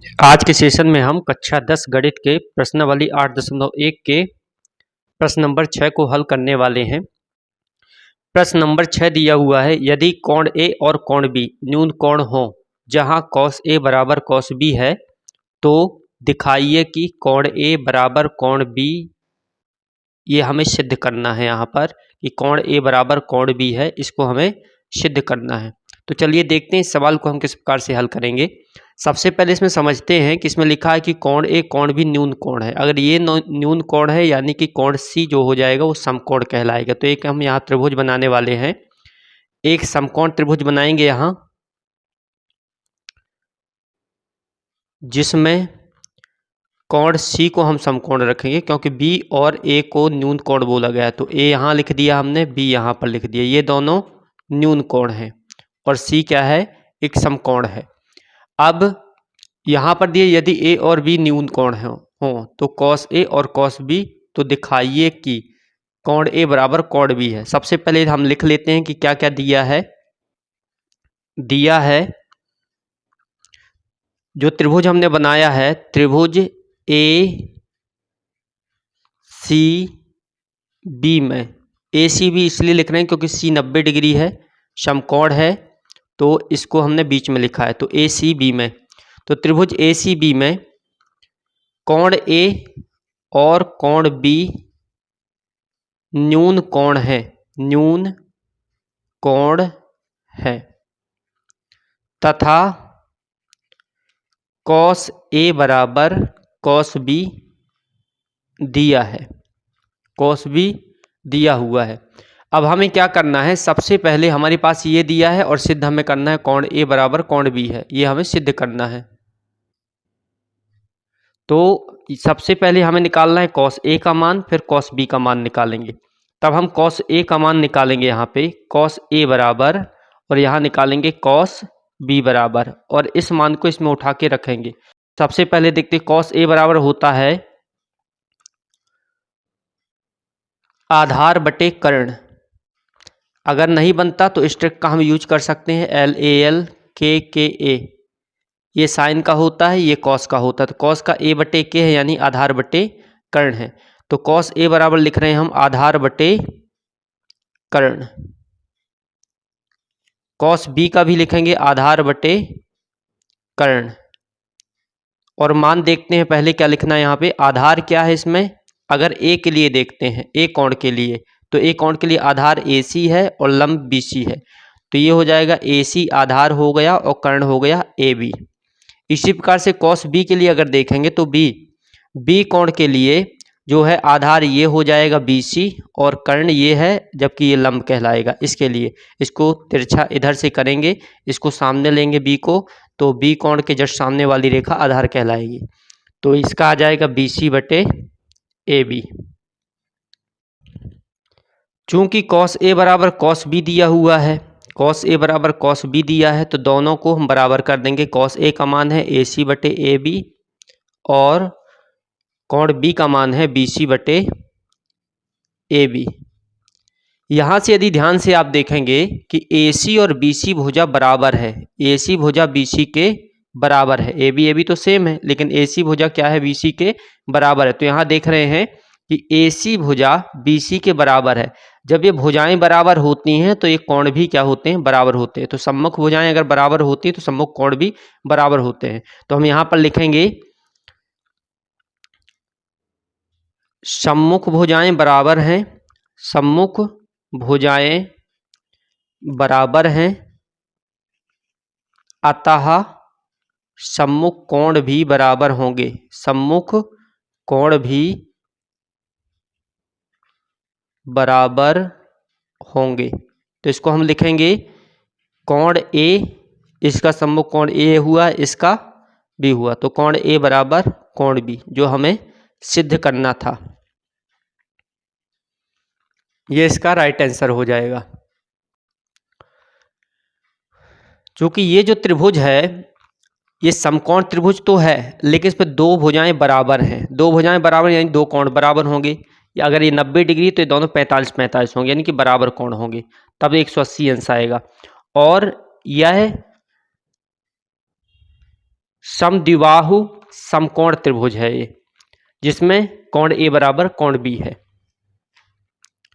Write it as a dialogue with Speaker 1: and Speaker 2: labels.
Speaker 1: आज के सेशन में हम कक्षा 10 गणित के प्रश्नावली 8.1 के प्रश्न नंबर 6 को हल करने वाले हैं। प्रश्न नंबर 6 दिया हुआ है, यदि कोण ए और कोण बी न्यून कोण हो जहां cos ए बराबर cos बी है तो दिखाइए कि कोण ए बराबर कोण बी, ये हमें सिद्ध करना है। यहाँ पर कि कोण ए बराबर कोण बी है, इसको हमें सिद्ध करना है। तो चलिए देखते हैं इस सवाल को हम किस प्रकार से हल करेंगे। सबसे पहले इसमें समझते हैं कि इसमें लिखा है कि कोण ए कोण बी न्यून कोण है। अगर ये न्यून कोण है यानी कि कोण सी जो हो जाएगा वो समकोण कहलाएगा। तो एक हम यहाँ त्रिभुज बनाने वाले हैं, एक समकोण त्रिभुज बनाएंगे यहाँ, जिसमें कोण सी को हम समकोण रखेंगे क्योंकि बी और ए को न्यून कोण बोला गया है। तो ए यहाँ लिख दिया हमने, बी यहाँ पर लिख दिया। ये दोनों न्यून कोण हैं और सी क्या है, एक समकोण है। अब यहाँ पर दिए यदि ए और बी न्यून कोण हो तो कॉस ए और कॉस बी, तो दिखाइए कि कोण ए बराबर कोण बी है। सबसे पहले हम लिख लेते हैं कि क्या क्या दिया है। दिया है जो त्रिभुज हमने बनाया है, त्रिभुज ए सी बी में, ए सी बी इसलिए लिख रहे हैं क्योंकि सी 90 डिग्री है, समकोण है, तो इसको हमने बीच में लिखा है। तो ए सी बी में, तो त्रिभुज ए सी बी में कोण ए और कोण बी न्यून कोण है, न्यून कोण है, तथा कॉस ए बराबर कॉस बी दिया है, कॉस बी दिया हुआ है। अब हमें क्या करना है, सबसे पहले हमारे पास ये दिया है और सिद्ध हमें करना है कोण ए बराबर कोण बी है, ये हमें सिद्ध करना है। तो सबसे पहले हमें निकालना है कॉस ए का मान, फिर कॉस बी का मान निकालेंगे। तब हम कॉस ए का मान निकालेंगे यहाँ पे, कॉस ए बराबर, और यहाँ निकालेंगे कॉस बी बराबर, और इस मान को इसमें उठा के रखेंगे। सबसे पहले देखते कॉस ए बराबर होता है आधार बटे कर्ण। अगर नहीं बनता तो इस ट्रिक का हम यूज कर सकते हैं, एल ए एल के ए, ये साइन का होता है, ये कॉस का होता है। तो कॉस का ए बटे के है यानी आधार बटे कर्ण है। तो कॉस ए बराबर लिख रहे हैं हम आधार बटे कर्ण। कॉस बी का भी लिखेंगे आधार बटे कर्ण, और मान देखते हैं पहले क्या लिखना है यहाँ पे। आधार क्या है इसमें, अगर ए के लिए देखते हैं, ए कोण के लिए, तो ए कोण के लिए आधार ए सी है और लंब बी सी है। तो ये हो जाएगा ए सी आधार हो गया और कर्ण हो गया ए बी। इसी प्रकार से कॉस बी के लिए अगर देखेंगे तो बी कोण के लिए जो है आधार ये हो जाएगा बी सी और कर्ण ये है, जबकि ये लंब कहलाएगा। इसके लिए इसको तिरछा इधर से करेंगे, इसको सामने लेंगे बी को, तो बी कोण के जस्ट सामने वाली रेखा आधार कहलाएगी। तो इसका आ जाएगा बी सी बटे ए बी। चूंकि कॉस ए बराबर कॉस बी दिया हुआ है, कॉस ए बराबर कॉस बी दिया है, तो दोनों को हम बराबर कर देंगे। कॉस ए का मान है ए सी बटे ए बी और कोण बी का मान है बी सी बटे ए बी। यहाँ से यदि ध्यान से आप देखेंगे कि ए सी और बी सी भुजा बराबर है, ए सी भुजा बी सी के बराबर है। ए बी तो सेम है, लेकिन ए सी भुजा क्या है, बी सी के बराबर है। तो यहाँ देख रहे हैं कि ए सी भुजा बी सी के बराबर है। जब ये भुजाएं बराबर होती हैं तो ये कोण भी क्या होते हैं, बराबर होते हैं। तो सम्मुख भुजाएं अगर बराबर होती हैं तो सम्मुख कोण भी बराबर होते हैं। तो हम यहाँ पर लिखेंगे सम्मुख भुजाएं बराबर हैं, सम्मुख भुजाएं बराबर हैं, अतः सम्मुख कोण भी बराबर होंगे, सम्मुख कोण भी बराबर होंगे। तो इसको हम लिखेंगे कोण ए, इसका सम्मुख कोण ए हुआ, इसका बी हुआ, तो कोण ए बराबर कोण बी, जो हमें सिद्ध करना था। ये इसका राइट आंसर हो जाएगा। क्योंकि ये जो त्रिभुज है ये समकोण त्रिभुज तो है, लेकिन इस पर दो भुजाएं बराबर हैं। दो भुजाएं बराबर यानी दो कोण बराबर होंगे। या अगर ये 90 डिग्री तो ये दोनों 45-45 होंगे, यानी कि बराबर कोण होंगे, तब 180 अंश आएगा। और यह समद्विबाहु समकोण त्रिभुज है ये, जिसमें कोण ए बराबर कोण बी है।